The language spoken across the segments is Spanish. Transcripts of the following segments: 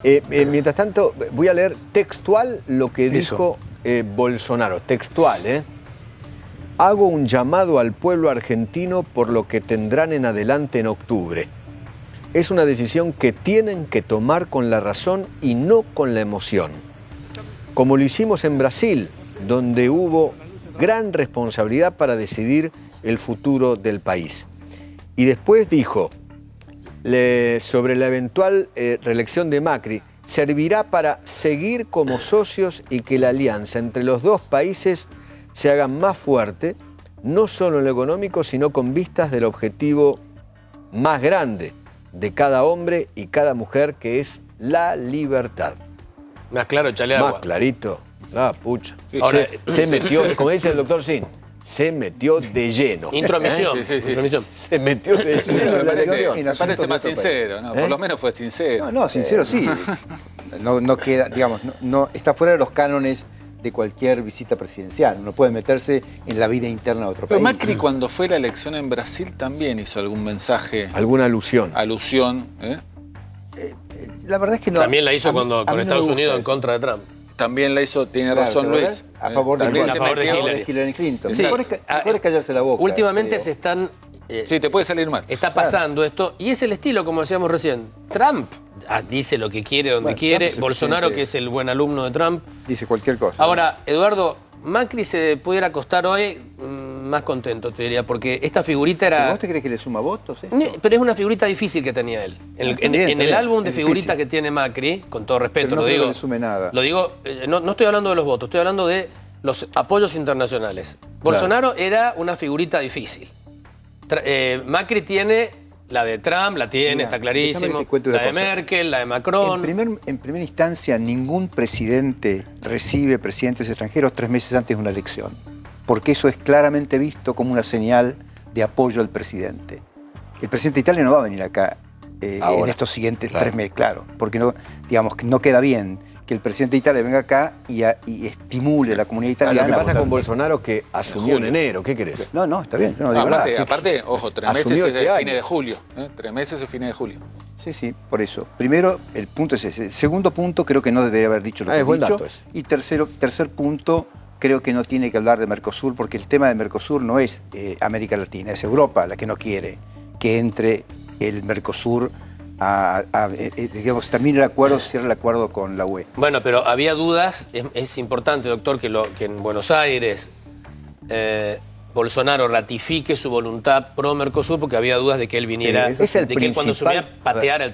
Mientras tanto, voy a leer textual lo que dijo Bolsonaro. Textual, ¿eh? Hago un llamado al pueblo argentino por lo que tendrán en adelante en octubre. Es una decisión que tienen que tomar con la razón y no con la emoción. Como lo hicimos en Brasil, donde hubo gran responsabilidad para decidir el futuro del país. Y después dijo, sobre la eventual reelección de Macri, servirá para seguir como socios y que la alianza entre los dos países se haga más fuerte, no solo en lo económico, sino con vistas del objetivo más grande de cada hombre y cada mujer, que es la libertad. Más claro, echale agua. Más clarito, la pucha. Sí, ahora, se metió, como dice el doctor Sin, se metió de lleno. Intromisión. Sí. Se metió de lleno. Me parece más sincero, ¿no? Por lo menos fue sincero. No, sincero sí. No queda, digamos, no está fuera de los cánones de cualquier visita presidencial. Uno puede meterse en la vida interna de otro Pero país. Macri, cuando fue la elección en Brasil, también hizo algún mensaje. Alguna alusión. La verdad es que no. También la hizo con Estados Unidos en eso. contra de Trump. También la hizo, tiene razón Luis. A favor de Hillary Clinton. Sí. Mejor es callarse la boca. Últimamente se están... Sí, te puede salir mal. Está pasando esto, y es el estilo, como decíamos recién. Trump dice lo que quiere, donde quiere. Bolsonaro, que es el buen alumno de Trump, dice cualquier cosa. Ahora, Eduardo, Macri se pudiera acostar hoy más contento, te diría, porque esta figurita era... ¿Vos te crees que le suma votos? Pero es una figurita difícil que tenía él. En el álbum de figuritas que tiene Macri, con todo respeto, pero no lo digo. Que le sume nada. Lo digo, no estoy hablando de los votos, estoy hablando de los apoyos internacionales. Bolsonaro era una figurita difícil. Macri tiene la de Trump, la tiene, está clarísimo. La de Merkel, la de Macron. En primera instancia, ningún presidente recibe presidentes extranjeros 3 meses antes de una elección, porque eso es claramente visto como una señal de apoyo al presidente. El presidente de Italia no va a venir acá en estos siguientes 3 meses, claro, porque no, digamos, no queda bien que el presidente de Italia venga acá y estimule a la comunidad italiana. Lo que pasa con Bolsonaro que asumió en enero, ¿qué querés? No, está bien. No, digo nada. Aparte, ojo, 3 meses es de fines de julio. 3 meses es fines de julio. Sí, por eso. Primero, el punto es ese. El segundo punto, creo que no debería haber dicho lo que ha dicho. Dato ese. Y tercer punto, creo que no tiene que hablar de Mercosur, porque el tema de Mercosur no es América Latina, es Europa la que no quiere que entre el Mercosur digamos, termine el acuerdo, cierre el acuerdo con la UE. Bueno, pero había dudas, es importante, doctor, que en Buenos Aires Bolsonaro ratifique su voluntad pro Mercosur, porque había dudas de que él viniera, de que él cuando subía pateara el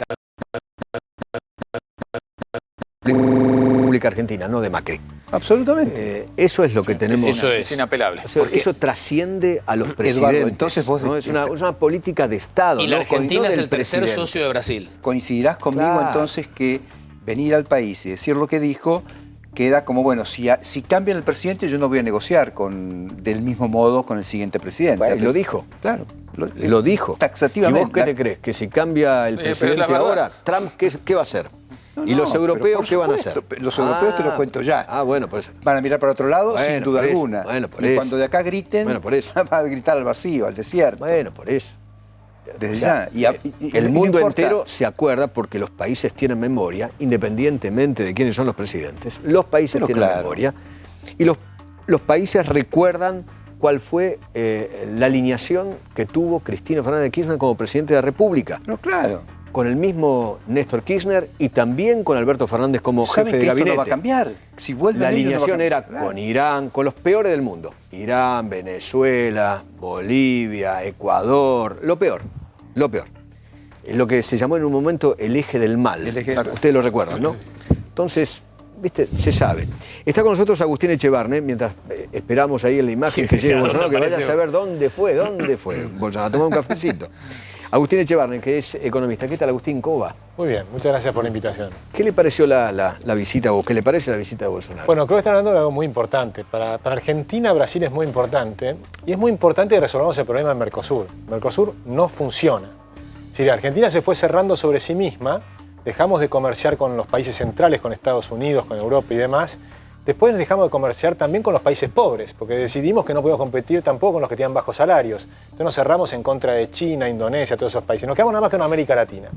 República Argentina, no de Macri. Absolutamente. Eso es lo que tenemos. Es inapelable. O sea, eso trasciende a los presidentes. Eduardo, entonces vos ¿no? Es una política de Estado. Y la ¿no? Argentina es el tercer presidente. socio de Brasil. Coincidirás conmigo entonces que venir al país y decir lo que dijo queda como, bueno, si cambian el presidente yo no voy a negociar del mismo modo con el siguiente presidente. Bueno, lo dijo. Claro. Lo dijo. Taxativamente. ¿Y vos qué te crees? ¿Que si cambia el presidente ahora, Trump qué va a hacer? ¿Y los europeos qué van a hacer? Los europeos te lo cuento ya. Bueno, por eso. Van a mirar para otro lado sin duda alguna. Bueno, por y eso. cuando de acá griten, por eso. van a gritar al vacío, al desierto. Bueno, por eso. Desde ya. El mundo entero se acuerda, porque los países tienen memoria, independientemente de quiénes son los presidentes. Los países tienen memoria. Y los países recuerdan cuál fue la alineación que tuvo Cristina Fernández de Kirchner como presidente de la República. No, claro. Con el mismo Néstor Kirchner y también con Alberto Fernández como jefe de gabinete. Esto no va a cambiar. Si vuelve la alineación era claro, con Irán, con los peores del mundo. Irán, Venezuela, Bolivia, Ecuador, lo peor. Es lo que se llamó en un momento el eje del mal. Ustedes lo recuerdan, ¿no? Entonces, viste, se sabe. Está con nosotros Agustín Echevarne, mientras esperamos ahí en la imagen que llegue Bolsonaro, que vaya a saber dónde fue Bolsonaro, a tomar un cafecito. Agustín Echevarne, que es economista. ¿Qué tal, Agustín? ¿Cómo va? Muy bien, muchas gracias por la invitación. ¿Qué le pareció la visita, o qué le parece la visita de Bolsonaro? Bueno, creo que están hablando de algo muy importante. Para Argentina, Brasil es muy importante. Y es muy importante que resolvamos el problema del Mercosur. Mercosur no funciona. Si Argentina se fue cerrando sobre sí misma, dejamos de comerciar con los países centrales, con Estados Unidos, con Europa y demás, Después dejamos de comerciar también con los países pobres, porque decidimos que no podíamos competir tampoco con los que tenían bajos salarios. Entonces nos cerramos en contra de China, Indonesia, todos esos países. Nos quedamos nada más que con América Latina.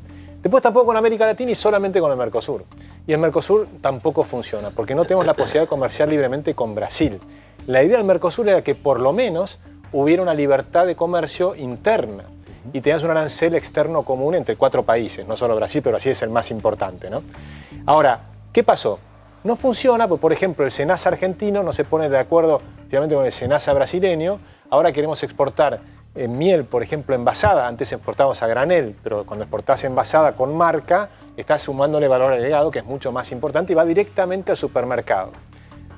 Después tampoco con América Latina y solamente con el Mercosur. Y el Mercosur tampoco funciona, porque no tenemos la posibilidad de comerciar libremente con Brasil. La idea del Mercosur era que por lo menos hubiera una libertad de comercio interna y tenías un arancel externo común entre 4 países, no solo Brasil, pero Brasil es el más importante, ¿no? Ahora, ¿qué pasó? No funciona, porque por ejemplo el SENASA argentino no se pone de acuerdo finalmente con el SENASA brasileño. Ahora queremos exportar miel, por ejemplo, envasada. Antes exportábamos a granel, pero cuando exportás envasada con marca, estás sumándole valor agregado, que es mucho más importante, y va directamente al supermercado.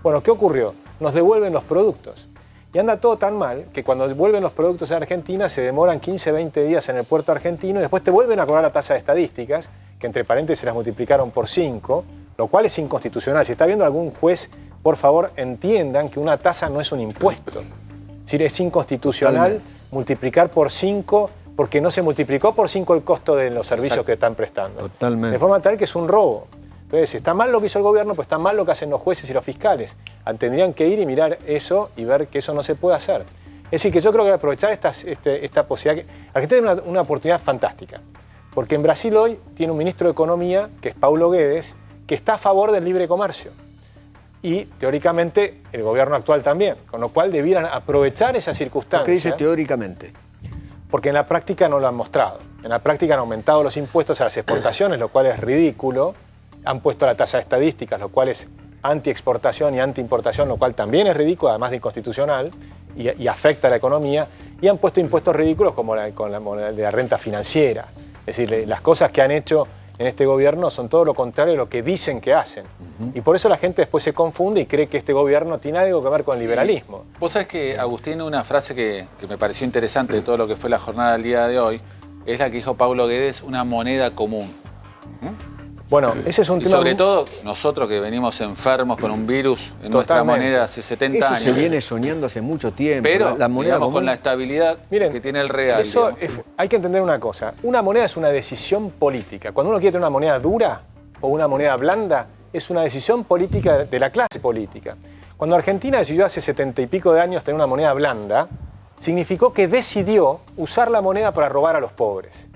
Bueno, ¿qué ocurrió? Nos devuelven los productos. Y anda todo tan mal que cuando vuelven los productos a Argentina se demoran 15, 20 días en el puerto argentino y después te vuelven a cobrar la tasa de estadísticas, que entre paréntesis las multiplicaron por 5, lo cual es inconstitucional. Si está viendo algún juez, por favor entiendan que una tasa no es un impuesto. Es decir, es inconstitucional multiplicar por 5 porque no se multiplicó por 5 el costo de los servicios que están prestando. Totalmente. De forma tal que es un robo. Entonces, está mal lo que hizo el gobierno, pues está mal lo que hacen los jueces y los fiscales. Tendrían que ir y mirar eso y ver que eso no se puede hacer. Es decir, que yo creo que aprovechar esta posibilidad. Argentina tiene una oportunidad fantástica. Porque en Brasil hoy tiene un ministro de Economía, que es Paulo Guedes, que está a favor del libre comercio. Y teóricamente el gobierno actual también. Con lo cual debieran aprovechar esa circunstancia. ¿Qué dice teóricamente? Porque en la práctica no lo han mostrado. En la práctica han aumentado los impuestos a las exportaciones, lo cual es ridículo. Han puesto la tasa de estadísticas, lo cual es anti-exportación y anti-importación, lo cual también es ridículo, además de inconstitucional, y afecta a la economía. Y han puesto impuestos ridículos como con la renta financiera. Es decir, las cosas que han hecho en este gobierno son todo lo contrario de lo que dicen que hacen. Y por eso la gente después se confunde y cree que este gobierno tiene algo que ver con el liberalismo. Vos sabés que, Agustín, una frase que me pareció interesante de todo lo que fue la jornada del día de hoy, es la que dijo Paulo Guedes, una moneda común. Bueno, ese es un tema... Y sobre todo nosotros que venimos enfermos con un virus en nuestra moneda hace 70 años. Eso se viene soñando hace mucho tiempo. Pero, la moneda digamos, con la estabilidad que tiene el real. Eso hay que entender una cosa. Una moneda es una decisión política. Cuando uno quiere tener una moneda dura o una moneda blanda, es una decisión política de la clase política. Cuando Argentina decidió hace 70 y pico de años tener una moneda blanda, significó que decidió usar la moneda para robar a los pobres.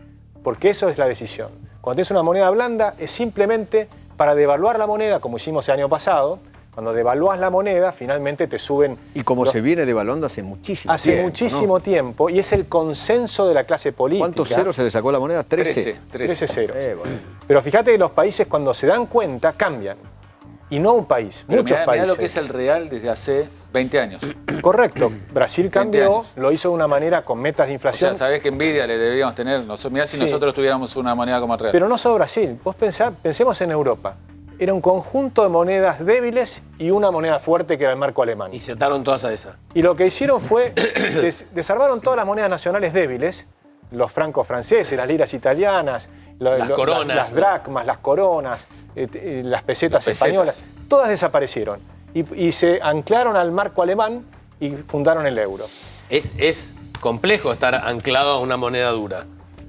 Porque eso es la decisión. Cuando tienes una moneda blanda es simplemente para devaluar la moneda, como hicimos el año pasado. Cuando devalúas la moneda, finalmente te suben... Y como se viene devaluando hace muchísimo tiempo. Hace muchísimo tiempo, y es el consenso de la clase política. ¿Cuántos ceros se le sacó la moneda? 13. 13 ceros. Bueno. Pero fíjate que los países cuando se dan cuenta cambian. Y no un país, muchos países. Mirá lo que es el real desde hace 20 años. Correcto. Brasil cambió, lo hizo de una manera con metas de inflación. O sea, ¿sabés qué envidia le deberíamos tener? Mirá si nosotros tuviéramos una moneda como el real. Pero no solo Brasil. Vos pensemos en Europa. Era un conjunto de monedas débiles y una moneda fuerte que era el marco alemán. Y se ataron todas a esa. Y lo que hicieron fue, desarmaron todas las monedas nacionales débiles, los francos franceses, las liras italianas, las coronas, las dracmas, las coronas, las pesetas españolas, todas desaparecieron. Y se anclaron al marco alemán y fundaron el euro. Es complejo estar anclado a una moneda dura.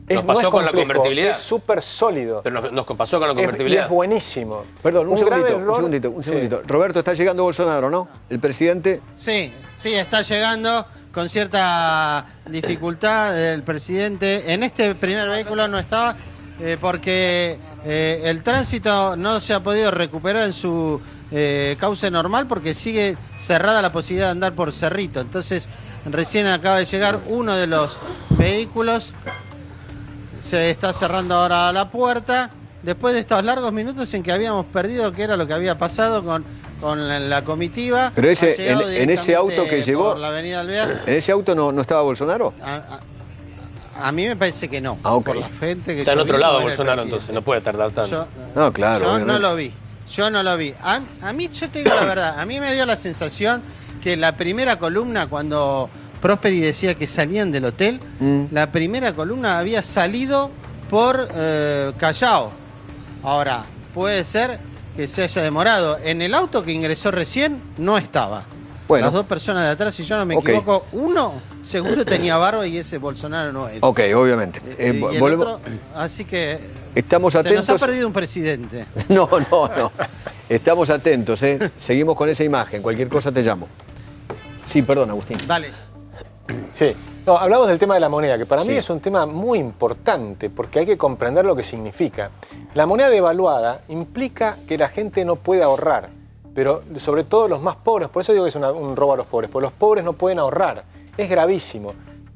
Nos pasó con la convertibilidad. Es súper sólido. Pero nos pasó con la convertibilidad. Y es buenísimo. Perdón, un segundito. Sí. Roberto, está llegando Bolsonaro, ¿no? El presidente. Sí, está llegando con cierta dificultad el presidente. En este primer vehículo no estaba porque el tránsito no se ha podido recuperar en su cauce normal porque sigue cerrada la posibilidad de andar por Cerrito. Entonces, recién acaba de llegar uno de los vehículos. Se está cerrando ahora la puerta. Después de estos largos minutos en que habíamos perdido qué era lo que había pasado con la comitiva. Pero en ese auto que llegó, por la avenida Alvear, ¿en ese auto no estaba Bolsonaro? A mí me parece que no. Ah, ok. Por la gente que está en yo otro vi, lado no Bolsonaro, entonces no puede tardar tanto. No, claro. Yo no lo vi. A mí, yo te digo la verdad, a mí me dio la sensación que la primera columna, cuando Prosperi decía que salían del hotel, la primera columna había salido por Callao. Ahora, puede ser que se haya demorado. En el auto que ingresó recién no estaba. Bueno. Las dos personas de atrás, si yo no me equivoco, uno seguro tenía barba y ese Bolsonaro no es. Ok, obviamente. Y el otro, así que estamos atentos. se nos ha perdido un presidente. No. Estamos atentos, ¿eh? Seguimos con esa imagen. Cualquier cosa te llamo. Sí, perdón, Agustín. Dale. Sí. No, hablamos del tema de la moneda, que para mí Sí. es un tema muy importante porque hay que comprender lo que significa. La moneda devaluada implica que la gente no puede ahorrar, pero sobre todo los más pobres. Por eso digo que es un robo a los pobres, porque los pobres no pueden ahorrar. Es gravísimo.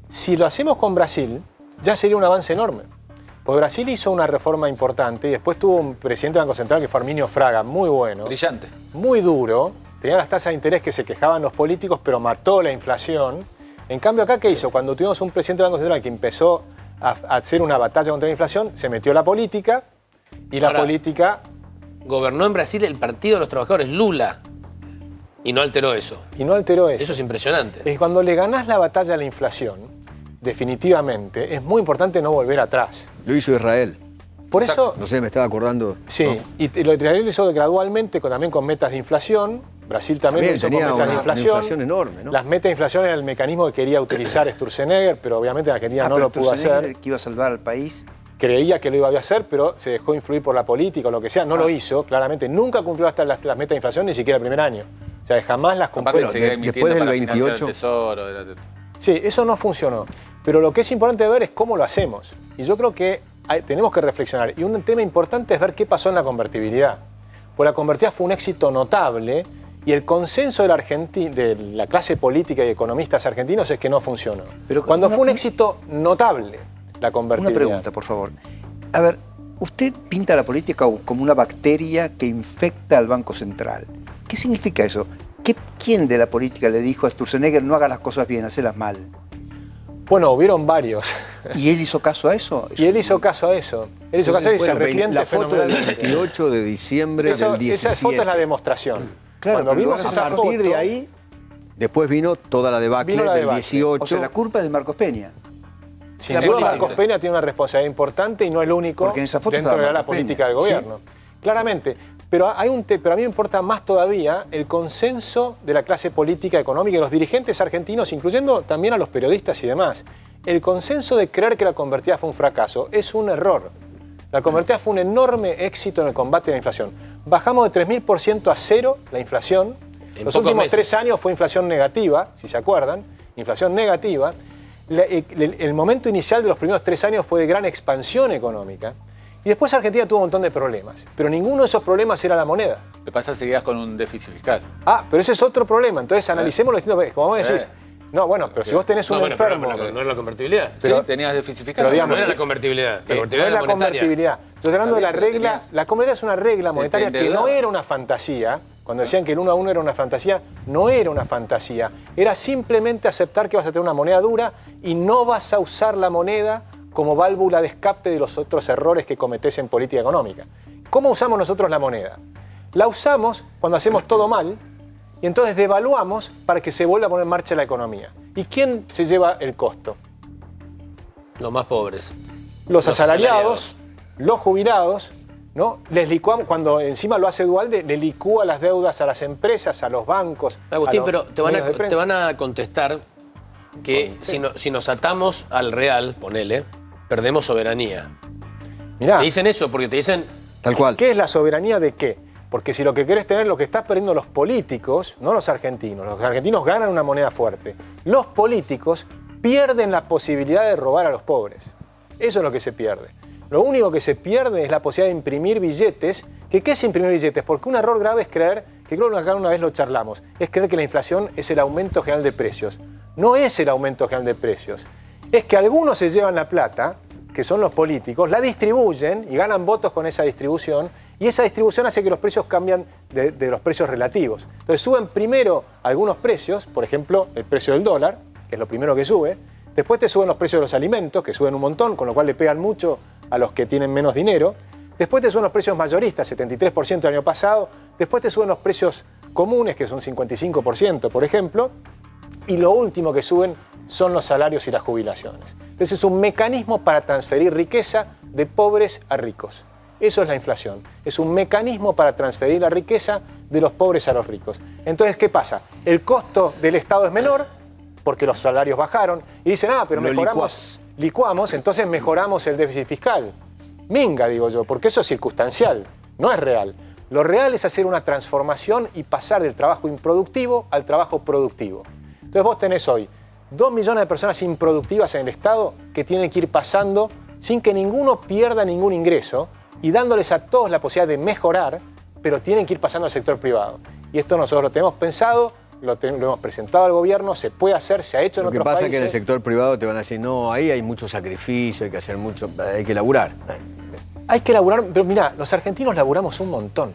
Si lo hacemos con Brasil, ya sería un avance enorme. Porque Brasil hizo una reforma importante y después tuvo un presidente del Banco Central que fue Arminio Fraga, muy bueno. Brillante. Muy duro, tenía las tasas de interés que se quejaban los políticos, pero mató la inflación. En cambio acá, ¿qué hizo? Cuando tuvimos un presidente del Banco Central que empezó a hacer una batalla contra la inflación, se metió la política y la Ahora, política... Gobernó en Brasil el Partido de los Trabajadores, Lula, y no alteró eso. Y no alteró eso. Eso es impresionante. Es cuando le ganás la batalla a la inflación, definitivamente, es muy importante no volver atrás. Lo hizo Israel. Por eso... No sé, me estaba acordando. Sí, ¿no? y lo Israel lo hizo gradualmente, también con metas de inflación. Brasil también lo hizo con tenía metas de una inflación. inflación enorme, ¿no? Las metas de inflación era el mecanismo que quería utilizar Sturzenegger, pero obviamente en Argentina no pero lo pudo Sturzenegger, hacer. que iba a salvar al país. Creía que lo iba a hacer, pero se dejó influir por la política o lo que sea. No lo hizo, claramente. Nunca cumplió hasta las metas de inflación, ni siquiera el primer año. O sea, jamás las cumplió. Aparte seguía emitiendo después del para financiar 28. el tesoro. Sí, eso no funcionó. Pero lo que es importante ver es cómo lo hacemos. Y yo creo que tenemos que reflexionar. Y un tema importante es ver qué pasó en la convertibilidad. Pues la convertibilidad fue un éxito notable y el consenso de la clase política y economistas argentinos es que no funcionó. Pero cuando una- fue un éxito notable la Una convertibilidad. pregunta, por favor. A ver, usted pinta la política como una bacteria que infecta al Banco Central. ¿Qué significa eso? ¿Quién de la política le dijo a Sturzenegger no haga las cosas bien, hacelas mal? Bueno, hubieron varios. ¿Y él hizo caso a eso? Y él hizo caso a eso. Él hizo caso a eso y se Bueno, arrepiente la foto del fenomenalmente. 28 de diciembre Eso- del 17. esa foto es la demostración. Claro, Cuando pero vimos a esa partir foto, de ahí, después vino toda la debacle Vino la del debacle. 18. O sea, la culpa es de Marcos Peña. sin La duda política. Marcos Peña tiene una responsabilidad importante y no el único Porque en esa foto dentro estaba de la Marcos política Peña. del gobierno. Claramente. Pero a mí me importa más todavía el consenso de la clase política, económica y los dirigentes argentinos, incluyendo también a los periodistas y demás. El consenso de creer que la convertida fue un fracaso es un error. La convertida fue un enorme éxito en el combate a la inflación. Bajamos de 3.000% a cero la inflación. En Los pocos últimos meses. 3 años fue inflación negativa, si se acuerdan, inflación negativa. El momento inicial de los primeros 3 años fue de gran expansión económica. Y después Argentina tuvo un montón de problemas. Pero ninguno de esos problemas era la moneda. Lo que pasa es que seguías con un déficit fiscal. Ah, pero ese es otro problema. Entonces analicemos los distintos. Como vos decís, no, bueno, pero si vos tenés un No, bueno, enfermo. pero no es la convertibilidad. Pero- sí, tenías déficit fiscal. pero digamos, no era sí. la convertibilidad. La No convertibilidad es la era monetaria. convertibilidad. Estoy hablando de la Está bien, pero regla. tenías- La convertibilidad es una regla monetaria que no endeudabas. era una fantasía. Cuando decían que el 1 a 1 era una fantasía, no era una fantasía. Era simplemente aceptar que vas a tener una moneda dura y no vas a usar la moneda como válvula de escape de los otros errores que cometés en política económica. ¿Cómo usamos nosotros la moneda? La usamos cuando hacemos todo mal y entonces devaluamos para que se vuelva a poner en marcha la economía. ¿Y quién se lleva el costo? Los más pobres. Los asalariados, los jubilados, ¿no? Les licuamos, cuando encima lo hace Dualde, le licúa las deudas a las empresas, a los bancos. Agustín, a los pero te medios de te prensa. van a contestar que si nos atamos al real, ponele, perdemos soberanía. Mirá, Te dicen eso porque te dicen, Tal cual. ¿qué es la soberanía de qué? Porque si lo que querés tener, lo que estás perdiendo los políticos, no los argentinos ganan una moneda fuerte. Los políticos pierden la posibilidad de robar a los pobres. Eso es lo que se pierde. Lo único que se pierde es la posibilidad de imprimir billetes. ¿Qué es imprimir billetes? Porque un error grave es creer, que creo que acá una vez lo charlamos, es creer que la inflación es el aumento general de precios. No es el aumento general de precios. Es que algunos se llevan la plata, que son los políticos, la distribuyen y ganan votos con esa distribución, y esa distribución hace que los precios cambian de los precios relativos. Entonces suben primero algunos precios, por ejemplo, el precio del dólar, que es lo primero que sube, después te suben los precios de los alimentos, que suben un montón, con lo cual le pegan mucho a los que tienen menos dinero, después te suben los precios mayoristas, 73% el año pasado, después te suben los precios comunes, que son 55%, por ejemplo, y lo último que suben son los salarios y las jubilaciones. Entonces es un mecanismo para transferir riqueza de pobres a ricos. Eso es la inflación. Es un mecanismo para transferir la riqueza de los pobres a los ricos. Entonces, ¿qué pasa? El costo del Estado es menor porque los salarios bajaron y dicen, pero Lo mejoramos, licuamos, entonces mejoramos el déficit fiscal. Minga, digo yo, porque eso es circunstancial, no es real. Lo real es hacer una transformación y pasar del trabajo improductivo al trabajo productivo. Entonces vos tenés hoy 2 millones de personas improductivas en el Estado que tienen que ir pasando sin que ninguno pierda ningún ingreso y dándoles a todos la posibilidad de mejorar, pero tienen que ir pasando al sector privado. Y esto nosotros lo tenemos pensado, lo hemos presentado al gobierno, se puede hacer, se ha hecho en otros países. Lo que pasa es que en el sector privado te van a decir, no, ahí hay mucho sacrificio, hay que hacer mucho, hay que laburar. Hay que laburar, pero mirá, los argentinos laburamos un montón.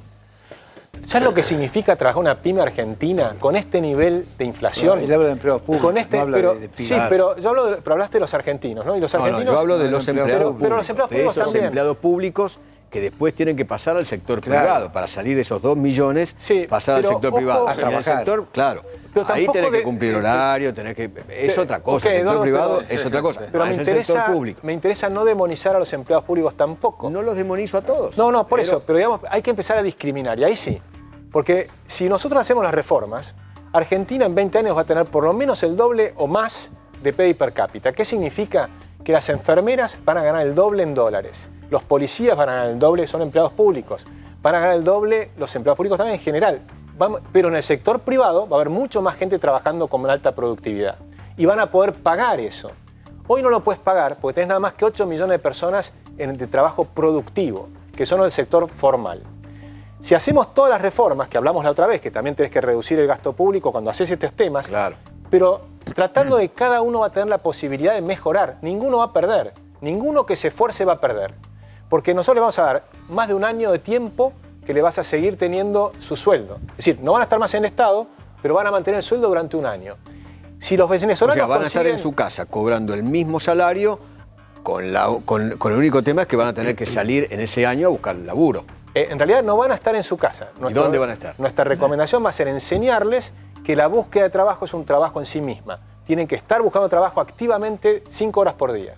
¿Sabes lo que significa trabajar una pyme argentina con este nivel de inflación? Él habla de empleados públicos, con este, no habla pero, de sí, pero yo hablo pero hablaste de los argentinos, ¿no? Y los argentinos, yo hablo de los empleados públicos. Pero los empleados de públicos esos también. empleados públicos que después tienen que pasar al sector privado. Para salir de esos 2 millones, sí, pasar al sector privado. A trabajar. El sector, claro. Pero ahí tenés que de, cumplir horario, tenés que... Es otra cosa, okay, el sector privado pero, es otra cosa. Pero es el sector público. Me interesa no demonizar a los empleados públicos tampoco. No los demonizo a todos. No, por eso, pero digamos, hay que empezar a discriminar, y ahí sí. Porque si nosotros hacemos las reformas, Argentina en 20 años va a tener por lo menos el doble o más de PIB per cápita. ¿Qué significa? Que las enfermeras van a ganar el doble en dólares. Los policías van a ganar el doble, son empleados públicos. Van a ganar el doble los empleados públicos también en general. Pero en el sector privado va a haber mucho más gente trabajando con alta productividad. Y van a poder pagar eso. Hoy no lo puedes pagar porque tenés nada más que 8 millones de personas de trabajo productivo, que son del sector formal. Si hacemos todas las reformas, que hablamos la otra vez, que también tenés que reducir el gasto público cuando haces estos temas, claro. Pero tratando de cada uno va a tener la posibilidad de mejorar. Ninguno va a perder. Ninguno que se esfuerce va a perder. Porque nosotros le vamos a dar más de un año de tiempo que le vas a seguir teniendo su sueldo. Es decir, no van a estar más en el Estado, pero van a mantener el sueldo durante un año. Si los venezolanos van a estar en su casa cobrando el mismo salario, con el único tema es que van a tener que salir en ese año a buscar laburo. En realidad no van a estar en su casa. ¿Y dónde van a estar? Nuestra recomendación va a ser enseñarles que la búsqueda de trabajo es un trabajo en sí misma. Tienen que estar buscando trabajo activamente 5 horas por día.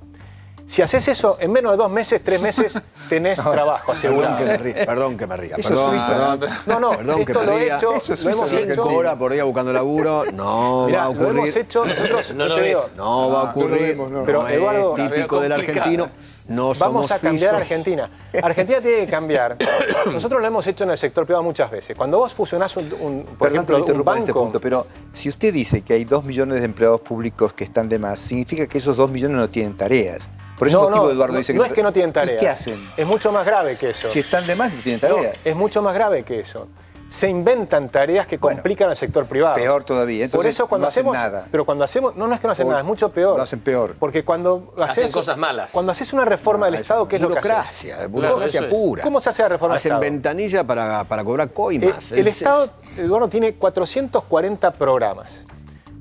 Si haces eso, en menos de 2 meses, 3 meses, tenés trabajo asegurado. Perdón que me ría. Eso Perdón, es Suiza. perdón que me ría. Lo hemos hecho. 5 horas por día buscando laburo, no Mirá, va a ocurrir. Lo hemos hecho nosotros. No lo ves. No va a ocurrir. Pero Eduardo, es típico del argentino. No somos vamos a cambiar suizos. Argentina. Argentina tiene que cambiar. Nosotros lo hemos hecho en el sector privado muchas veces. Cuando vos fusionás por ejemplo, un banco... Este punto, pero si usted dice que hay 2 millones de empleados públicos que están de más, significa que esos 2 millones no tienen tareas. Por ese motivo Eduardo dice que... No es que no tienen tareas. ¿Y qué hacen? Es mucho más grave que eso. Si están de más, no tienen tareas. Es mucho más grave que eso. Se inventan tareas que complican al sector privado. Peor todavía. Entonces, por eso cuando no hacen hacemos nada. Pero cuando hacemos, no es que no hacen nada, es mucho peor. Lo hacen peor. Porque cuando hacen cosas malas. Cuando haces una reforma del Estado, ¿qué es lo que haces? Burocracia pura. ¿Cómo se hace la reforma del Hacen Estado? ventanilla para cobrar coimas. El Estado, Eduardo, tiene 440 programas.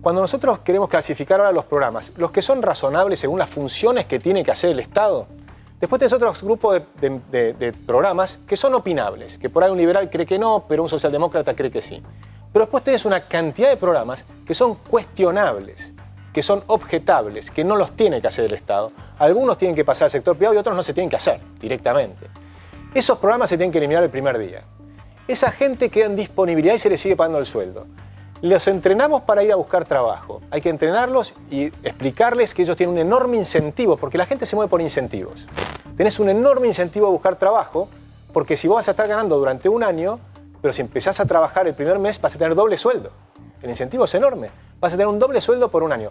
Cuando nosotros queremos clasificar ahora los programas, los que son razonables según las funciones que tiene que hacer el Estado, después tenés otros grupos de programas que son opinables, que por ahí un liberal cree que no, pero un socialdemócrata cree que sí. Pero después tenés una cantidad de programas que son cuestionables, que son objetables, que no los tiene que hacer el Estado. Algunos tienen que pasar al sector privado y otros no se tienen que hacer directamente. Esos programas se tienen que eliminar el primer día. Esa gente queda en disponibilidad y se les sigue pagando el sueldo. Los entrenamos para ir a buscar trabajo. Hay que entrenarlos y explicarles que ellos tienen un enorme incentivo, porque la gente se mueve por incentivos. Tenés un enorme incentivo a buscar trabajo, porque si vos vas a estar ganando durante un año, pero si empezás a trabajar el primer mes vas a tener doble sueldo. El incentivo es enorme. Vas a tener un doble sueldo por un año.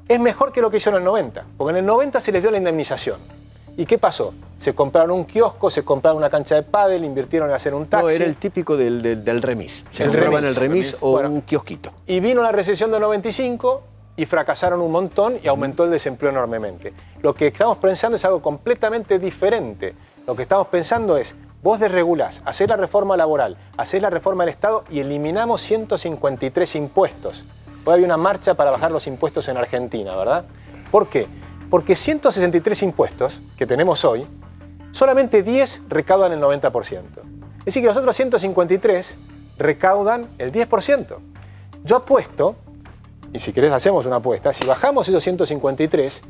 Es mejor que lo que hizo en el 90, porque en el 90 se les dio la indemnización. ¿Y qué pasó? Se compraron un kiosco, se compraron una cancha de pádel, invirtieron en hacer un taxi. No, era el típico del remis. Se El compraban remis. el remis o Bueno, un kiosquito. Y vino la recesión del 95 y fracasaron un montón y aumentó el desempleo enormemente. Lo que estamos pensando es algo completamente diferente. Lo que estamos pensando es, vos desregulás, hacés la reforma laboral, hacés la reforma del Estado y eliminamos 153 impuestos. Hoy hay una marcha para bajar los impuestos en Argentina, ¿verdad? ¿Por qué? Porque 163 impuestos que tenemos hoy, solamente 10 recaudan el 90%. Es decir, que los otros 153 recaudan el 10%. Yo apuesto, y si querés hacemos una apuesta, si bajamos esos 153,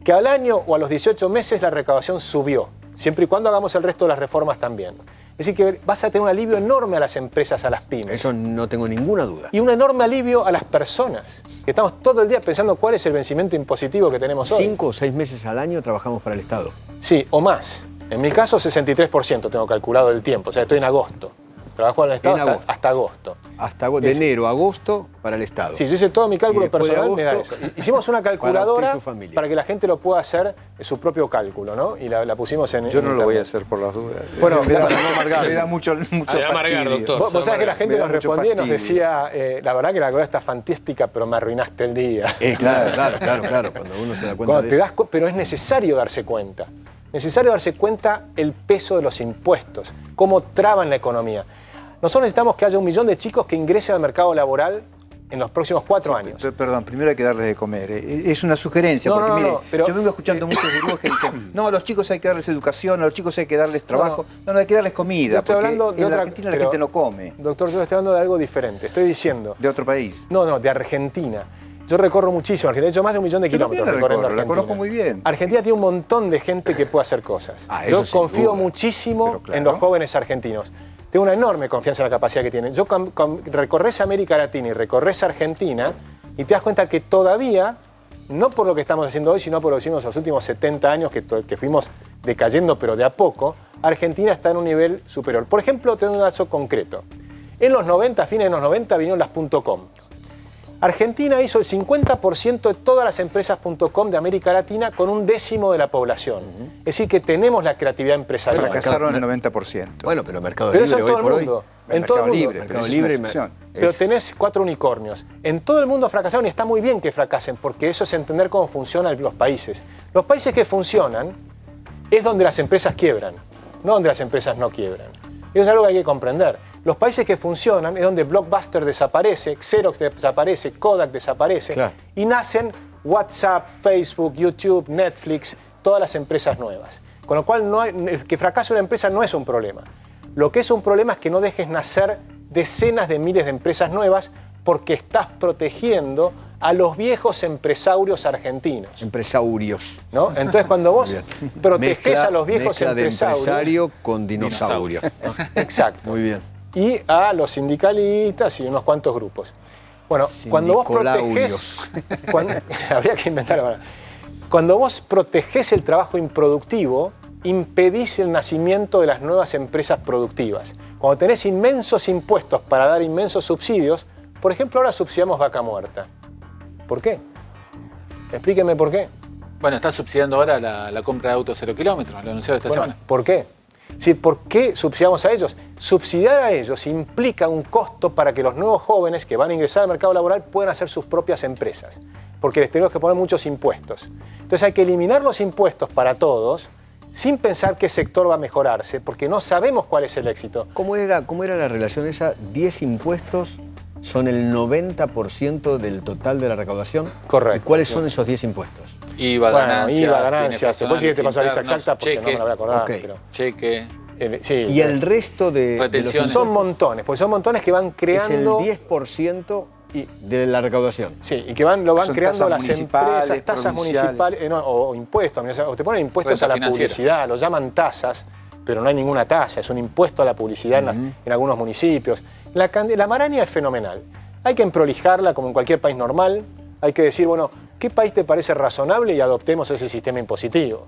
que al año o a los 18 meses la recaudación subió, siempre y cuando hagamos el resto de las reformas también. Es decir, que vas a tener un alivio enorme a las empresas, a las pymes. Eso no tengo ninguna duda. Y un enorme alivio a las personas, que estamos todo el día pensando cuál es el vencimiento impositivo que tenemos hoy. 5 o 6 meses al año trabajamos para el Estado. Sí, o más. En mi caso, 63% tengo calculado el tiempo, o sea, estoy en agosto. Trabajo en el Estado En hasta, agosto. hasta agosto. De enero a agosto para el Estado. Sí, yo hice todo mi cálculo Y después de personal, me da agosto, eso. Hicimos una para calculadora usted y su familia. para que la gente lo pueda hacer su propio cálculo, ¿no? Y la pusimos en Yo no en lo voy a internet. hacer por las dudas. Bueno, me da, claro, me da mucho Se va a amargar, fastidio. doctor. Vos sabés que la gente Me da nos mucho respondía y nos fastidio. decía, la verdad que la calculadora está fantástica, pero me arruinaste el día. Claro. Cuando uno se da cuenta Cuando de te eso. das pero es necesario darse cuenta. Necesario darse cuenta el peso de los impuestos, cómo traban la economía. Nosotros necesitamos que haya 1 millón de chicos que ingresen al mercado laboral en los próximos 4 años. Perdón, primero hay que darles de comer. Es una sugerencia, No, porque no, mire, no, pero- yo vengo escuchando muchos gurús que dicen, no, a los chicos hay que darles educación, a los chicos hay que darles trabajo. No, hay que darles comida, Yo estoy porque hablando de en otra, la Argentina la pero, gente no come, Doctor, yo estoy hablando de algo diferente. Estoy diciendo, de otro país. no, de Argentina. Yo recorro muchísimo Argentina, he hecho más de 1 millón de Yo kilómetros también la recorriendo recorro, la Argentina. conozco muy bien. Argentina tiene un montón de gente que puede hacer cosas. Eso Yo sin confío duda. muchísimo Pero claro. en los jóvenes argentinos. Tengo una enorme confianza en la capacidad que tienen. Yo recorres América Latina y recorres Argentina y te das cuenta que todavía, no por lo que estamos haciendo hoy, sino por lo que hicimos los últimos 70 años, que fuimos decayendo, pero de a poco, Argentina está en un nivel superior. Por ejemplo, te doy un dato concreto. En los 90, fines de los 90, vinieron las .com. Argentina hizo el 50% de todas las empresas .com de América Latina con 1/10 de la población. Es decir, que tenemos la creatividad empresarial. Fracasaron el 90%. Bueno, pero Mercado Pero Libre eso en todo hoy el por hoy. mundo. El En todo el Mercado mundo. Libre, Mercado pero es Libre una excepción. Pero es- tenés 4 unicornios. En todo el mundo fracasaron y está muy bien que fracasen, porque eso es entender cómo funcionan los países. Los países que funcionan es donde las empresas quiebran, no donde las empresas no quiebran. Eso es algo que hay que comprender. Los países que funcionan es donde Blockbuster desaparece, Xerox desaparece, Kodak desaparece, Claro. y nacen WhatsApp, Facebook, YouTube, Netflix, todas las empresas nuevas. Con lo cual, el que fracase una empresa no es un problema. Lo que es un problema es que no dejes nacer decenas de miles de empresas nuevas porque estás protegiendo a los viejos empresarios argentinos. Empresarios. ¿No? Entonces, cuando vos protegés a los viejos mezcla de empresarios... empresario con dinosaurio. Exacto. Muy bien. Y a los sindicalistas y unos cuantos grupos. Bueno, cuando vos protegés... habría que inventar ahora. Cuando vos protegés el trabajo improductivo, impedís el nacimiento de las nuevas empresas productivas. Cuando tenés inmensos impuestos para dar inmensos subsidios, por ejemplo, ahora subsidiamos vaca muerta. ¿Por qué? Explíqueme por qué. Bueno, está subsidiando ahora la compra de autos 0 kilómetros, lo anunció esta Bueno, semana. ¿por qué? Sí, ¿por qué subsidiamos a ellos? Subsidiar a ellos implica un costo para que los nuevos jóvenes que van a ingresar al mercado laboral puedan hacer sus propias empresas, porque les tenemos que poner muchos impuestos. Entonces hay que eliminar los impuestos para todos sin pensar qué sector va a mejorarse, porque no sabemos cuál es el éxito. ¿Cómo era la relación esa? 10 impuestos son el 90% del total de la recaudación. Correcto. ¿Y cuáles son esos 10 impuestos? IVA, Bueno, ganancias, IVA, bienes ganancias. Después sí que te paso la lista personales, exacta porque no me la voy a acordar. Ok. Pero, cheque. sí, Y el resto de los Retenciones. son montones, porque son montones que van es el creando... 10% de la recaudación. Sí, y que lo van Son creando tasas las municipales, empresas, tasas provinciales. municipales, o impuestos. O te ponen impuestos Renta a la financiera. publicidad, lo llaman tasas, pero no hay ninguna tasa, es un impuesto a la publicidad en algunos municipios. La maraña es fenomenal. Hay que emprolijarla como en cualquier país normal. Hay que decir, bueno, ¿qué país te parece razonable y adoptemos ese sistema impositivo?